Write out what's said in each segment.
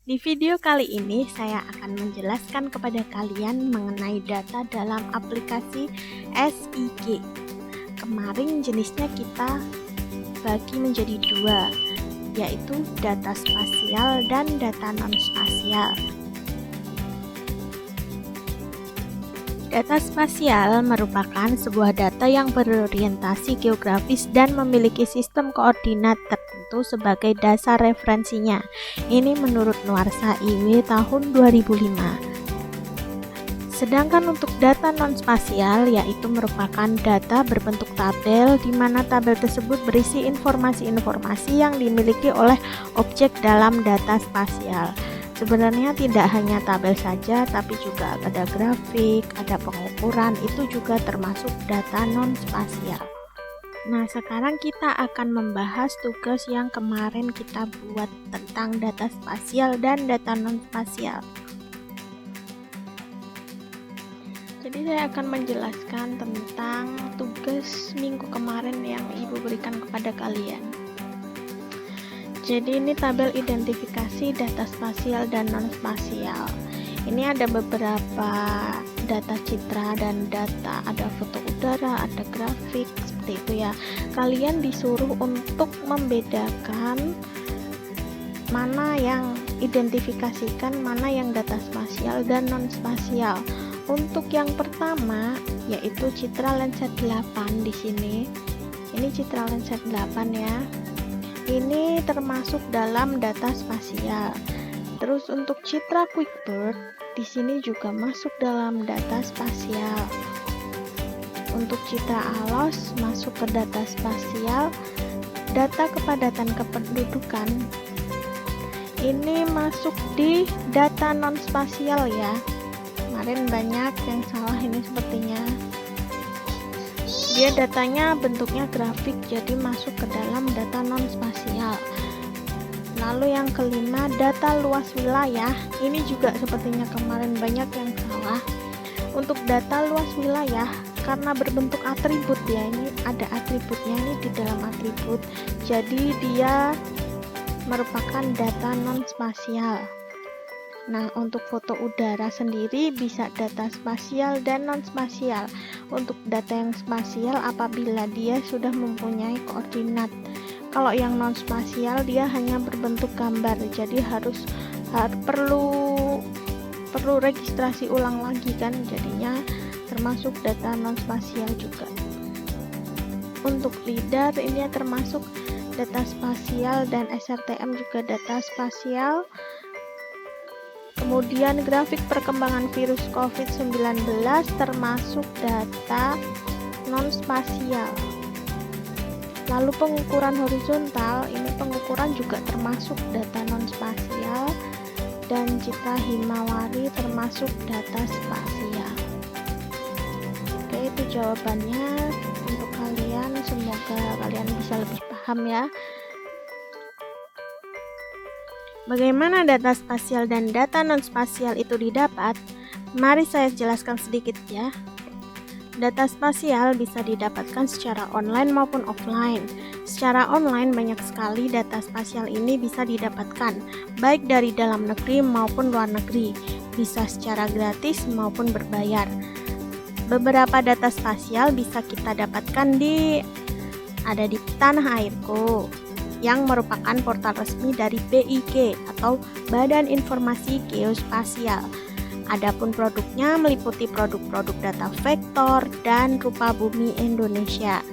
Di video kali ini saya akan menjelaskan kepada kalian mengenai data dalam aplikasi SIG. Kemarin jenisnya kita bagi menjadi dua, yaitu data spasial dan data non-spasial. Data spasial merupakan sebuah data yang berorientasi geografis dan memiliki sistem koordinat tertentu sebagai dasar referensinya. Ini menurut Nuarsa IW tahun 2005. Sedangkan untuk data non-spasial yaitu merupakan data berbentuk tabel di mana tabel tersebut berisi informasi-informasi yang dimiliki oleh objek dalam data spasial. Sebenarnya tidak hanya tabel saja, tapi juga ada grafik, ada pengukuran, itu juga termasuk data non-spasial. Nah, sekarang kita akan membahas tugas yang kemarin kita buat tentang data spasial dan data non-spasial. Jadi saya akan menjelaskan tentang tugas minggu kemarin yang Ibu berikan kepada kalian. Jadi ini tabel identifikasi data spasial dan non-spasial. Ini ada beberapa data citra dan data, ada foto udara, ada grafik, seperti itu ya. Kalian disuruh untuk membedakan mana yang identifikasikan, mana yang data spasial dan non-spasial. Untuk yang pertama yaitu citra Landsat 8 di sini. Ini citra Landsat 8 ya. Ini termasuk dalam data spasial. Terus untuk citra QuickBird di sini juga masuk dalam data spasial. Untuk citra ALOS masuk ke data spasial. Data kepadatan kependudukan ini masuk di data non spasial ya. Kemarin banyak yang salah ini sepertinya. Dia datanya bentuknya grafik, jadi masuk ke dalam data non-spasial. Lalu yang kelima, data luas wilayah. Ini juga sepertinya kemarin banyak yang salah. Untuk data luas wilayah, karena berbentuk atribut ya, ini ada atributnya ini di dalam atribut. Jadi dia merupakan data non-spasial. Nah, untuk foto udara sendiri bisa data spasial dan non-spasial. Untuk data yang spasial apabila dia sudah mempunyai koordinat. Kalau yang non-spasial dia hanya berbentuk gambar, jadi perlu registrasi ulang lagi kan, jadinya termasuk data non-spasial juga. Untuk LIDAR ini termasuk data spasial dan SRTM juga data spasial. Kemudian grafik perkembangan virus COVID-19 termasuk data non-spasial. Lalu pengukuran horizontal, ini pengukuran juga termasuk data non-spasial. Dan citra himawari termasuk data spasial. Oke, itu jawabannya untuk kalian. Semoga kalian bisa lebih paham ya. Bagaimana data spasial dan data non-spasial itu didapat? Mari saya jelaskan sedikit ya. Data spasial bisa didapatkan secara online maupun offline. Secara online banyak sekali data spasial ini bisa didapatkan, baik dari dalam negeri maupun luar negeri. Bisa secara gratis maupun berbayar. Beberapa data spasial bisa kita dapatkan ada di Tanah Airku, yang merupakan portal resmi dari BIG atau Badan Informasi Geospasial. Adapun produknya meliputi produk-produk data vektor dan rupa bumi Indonesia.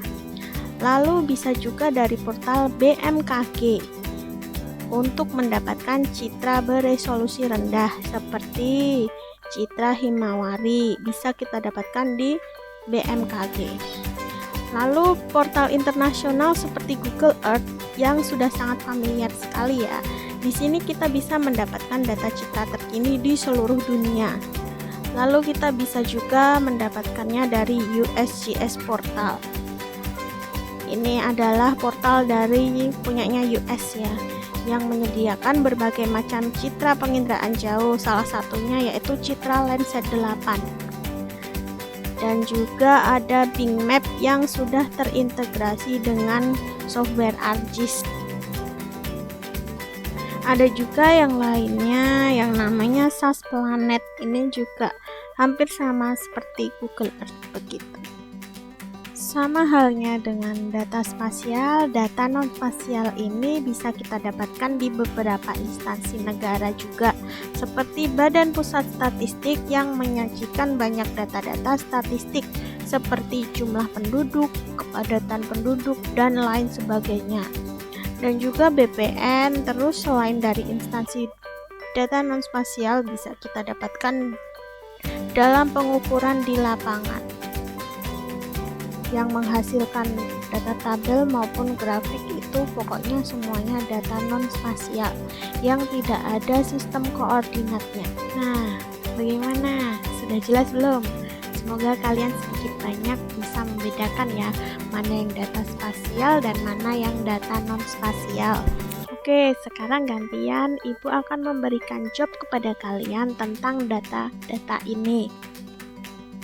Lalu bisa juga dari portal BMKG untuk mendapatkan citra beresolusi rendah seperti citra himawari, bisa kita dapatkan di BMKG. Lalu portal internasional seperti Google Earth yang sudah sangat familiar sekali ya. Di sini kita bisa mendapatkan data citra terkini di seluruh dunia. Lalu kita bisa juga mendapatkannya dari USGS portal. Ini adalah portal dari punyanya US ya, yang menyediakan berbagai macam citra penginderaan jauh, salah satunya yaitu citra Landsat 8. Dan juga ada Bing Map yang sudah terintegrasi dengan software ArcGIS. Ada juga yang lainnya SAS Planet ini juga hampir sama seperti Google Earth begitu. Sama halnya dengan data spasial, data non-spasial ini bisa kita dapatkan di beberapa instansi negara juga, seperti Badan Pusat Statistik yang menyajikan banyak data-data statistik seperti jumlah penduduk, kepadatan penduduk, dan lain sebagainya. Dan juga BPN, terus selain dari instansi data non-spasial bisa kita dapatkan dalam pengukuran di lapangan yang menghasilkan data tabel maupun grafik, itu pokoknya semuanya data non-spasial yang tidak ada sistem koordinatnya. Nah, bagaimana? Sudah jelas belum? Semoga kalian sedikit banyak bisa membedakan ya, mana yang data spasial dan mana yang data non-spasial. Oke, sekarang gantian Ibu akan memberikan job kepada kalian tentang data-data ini.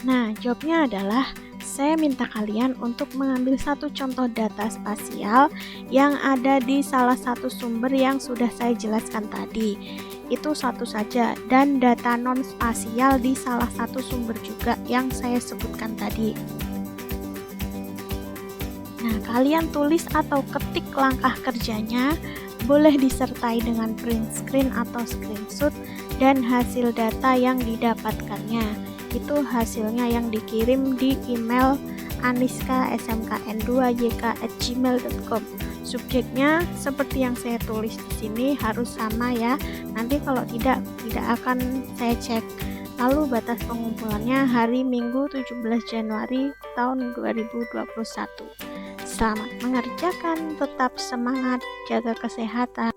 Nah, jobnya adalah saya minta kalian untuk mengambil satu contoh data spasial yang ada di salah satu sumber yang sudah saya jelaskan tadi. Itu satu saja, dan data non-spasial di salah satu sumber juga yang saya sebutkan tadi. Nah, kalian tulis atau ketik langkah kerjanya, boleh disertai dengan print screen atau screenshot dan hasil data yang didapatkannya. Itu hasilnya yang dikirim di email aniska.smkn2yk@gmail.com. Subjeknya seperti yang saya tulis di sini harus sama ya. Nanti kalau tidak akan saya cek. Lalu batas pengumpulannya hari Minggu 17 Januari tahun 2021. Selamat mengerjakan, tetap semangat, jaga kesehatan.